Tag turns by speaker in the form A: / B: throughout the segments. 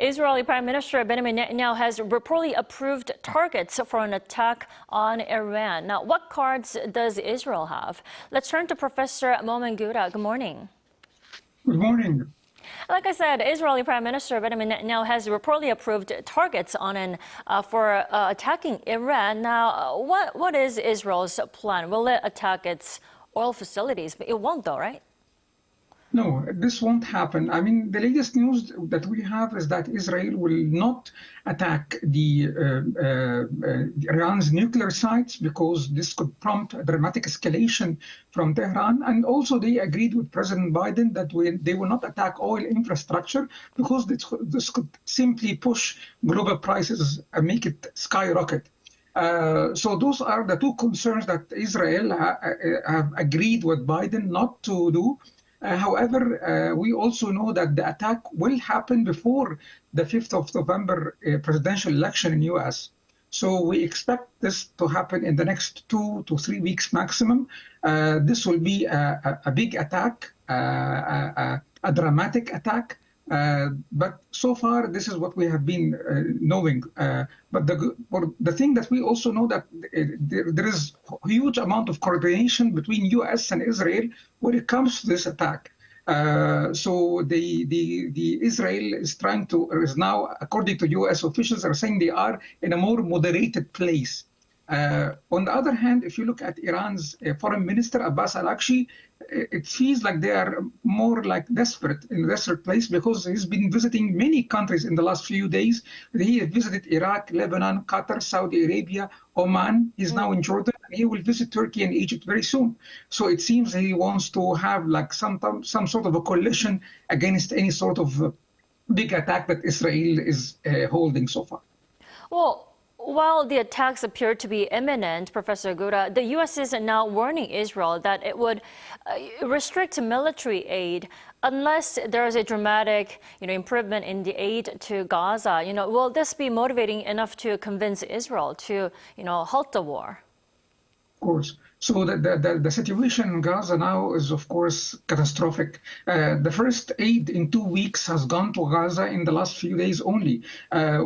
A: Israeli Prime Minister Benjamin Netanyahu has reportedly approved targets for an attack on Iran. Now, what cards does Israel have? Let's turn to Professor Moamen Gouda. Good morning.
B: Good morning.
A: Like I said, Israeli Prime Minister Benjamin Netanyahu has reportedly approved targets for attacking Iran. Now, what is Israel's plan? Will it attack its oil facilities? It won't, though, right?
B: No, this won't happen. I mean, the latest news that we have is that Israel will not attack Iran's nuclear sites because this could prompt a dramatic escalation from Tehran. And also they agreed with President Biden that they will not attack oil infrastructure because this could simply push global prices and make it skyrocket. So those are the two concerns that Israel have agreed with Biden not to do. However, we also know that the attack will happen before the 5th of November presidential election in U.S. So we expect this to happen in the next 2 to 3 weeks maximum. This will be a big attack, a dramatic attack. But so far, this is what we have been knowing. But the thing that we also know that there is a huge amount of coordination between U.S. and Israel when it comes to this attack. So the Israel is now, according to U.S. officials, are saying they are in a more moderated place. On the other hand, if you look at Iran's foreign minister, Abbas Araghchi, it feels like they are more like in a desperate place because he's been visiting many countries in the last few days. He visited Iraq, Lebanon, Qatar, Saudi Arabia, Oman. He's now in Jordan, and he will visit Turkey and Egypt very soon. So it seems he wants to have like some sort of a coalition against any sort of big attack that Israel is holding so far.
A: Well, while the attacks appear to be imminent, Professor Gouda, the U.S. is now warning Israel that it would restrict military aid unless there is a dramatic, improvement in the aid to Gaza. Will this be motivating enough to convince Israel to, halt the war?
B: Of course. So the situation in Gaza now is, of course, catastrophic. The first aid in 2 weeks has gone to Gaza in the last few days only.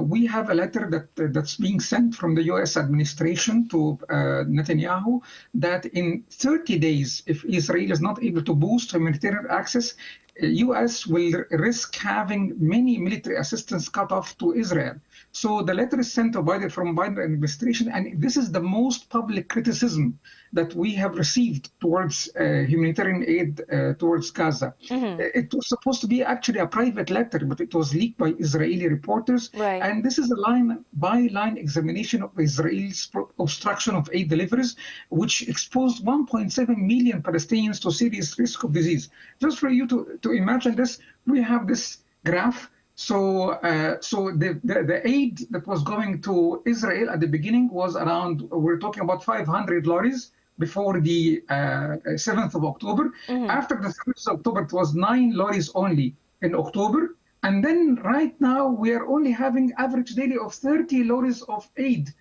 B: We have a letter that's being sent from the U.S. administration to Netanyahu that in 30 days, if Israel is not able to boost humanitarian access, U.S. will risk having many military assistance cut off to Israel. So the letter is sent to Biden from Biden administration, and this is the most public criticism that we have received towards humanitarian aid towards Gaza. Mm-hmm. It was supposed to be actually a private letter, but it was leaked by Israeli reporters.
A: Right.
B: And this is a line-by-line examination of Israel's obstruction of aid deliveries, which exposed 1.7 million Palestinians to serious risk of disease. Just for you to imagine this, we have this graph. So the aid that was going to Israel at the beginning was around, we're talking about 500 lorries before the 7th of October. Mm-hmm. After the 7th of October, it was 9 lorries only in October. And then right now, we are only having average daily of 30 lorries of aid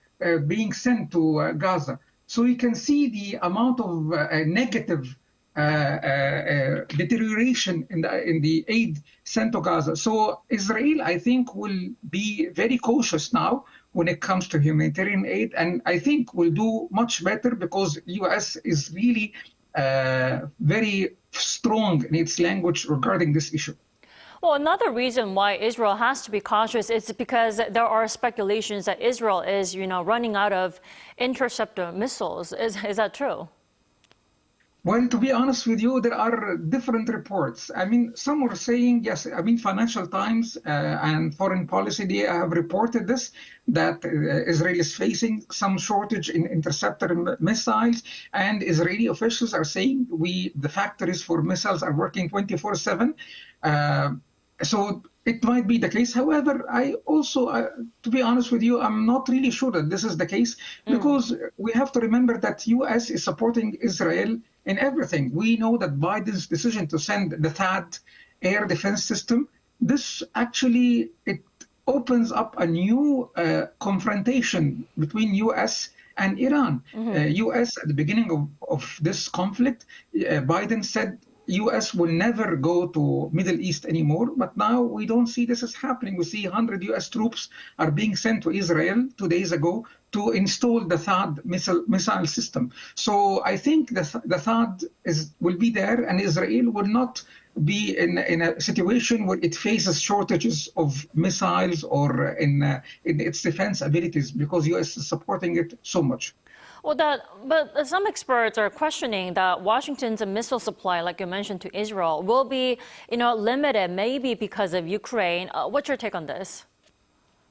B: being sent to Gaza. So you can see the amount of negative deterioration in the aid sent to Gaza. So Israel, I think, will be very cautious now when it comes to humanitarian aid, and I think will do much better because U.S. is really very strong in its language regarding this issue.
A: Well, another reason why Israel has to be cautious is because there are speculations that Israel is, running out of interceptor missiles. Is that true?
B: Well, to be honest with you, there are different reports. I mean, some were saying, yes, Financial Times and Foreign Policy, they have reported this, that Israel is facing some shortage in interceptor missiles, and Israeli officials are saying the factories for missiles are working 24/7. So it might be the case. However, I also, to be honest with you, I'm not really sure that this is the case because we have to remember that U.S. is supporting Israel in everything. We know that Biden's decision to send the THAAD air defense system, this actually, it opens up a new confrontation between U.S. and Iran. Mm-hmm. U.S. at the beginning of this conflict, Biden said U.S. will never go to Middle East anymore. But now we don't see this is happening. We see 100 U.S. troops are being sent to Israel 2 days ago to install the THAAD missile system. So I think the THAAD will be there, and Israel will not be in a situation where it faces shortages of missiles or in its defense abilities, because U.S. is supporting it so much.
A: Well, but some experts are questioning that Washington's missile supply, like you mentioned, to Israel will be, limited, maybe because of Ukraine. What's your take on this?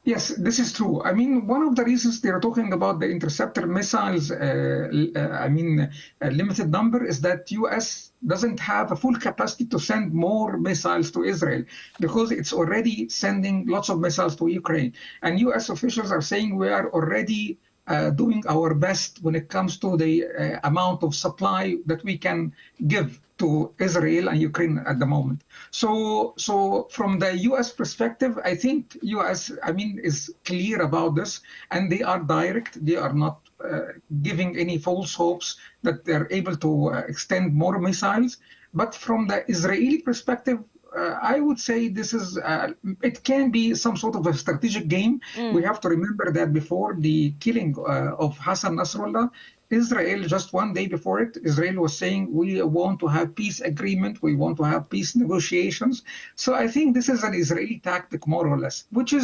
B: Yes, this is true. I mean, one of the reasons they're talking about the interceptor missiles, limited number, is that U.S. doesn't have a full capacity to send more missiles to Israel, because it's already sending lots of missiles to Ukraine. And U.S. officials are saying we are already doing our best when it comes to the amount of supply that we can give to Israel and Ukraine at the moment. So from the U.S. perspective, I think U.S. is clear about this, and they are direct. They are not giving any false hopes that they're able to extend more missiles. But from the Israeli perspective, I would say this is, it can be some sort of a strategic game. We have to remember that before the killing of Hassan Nasrallah, Israel, just 1 day before it, Israel was saying, we want to have peace agreement, we want to have peace negotiations. So I think this is an Israeli tactic, more or less, which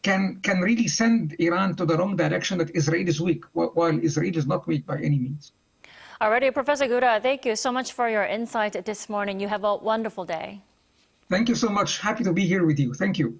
B: can really send Iran to the wrong direction, that Israel is weak, while Israel is not weak by any means.
A: Alrighty, Professor Gouda, thank you so much for your insight this morning. You have a wonderful day.
B: Thank you so much. Happy to be here with you. Thank you.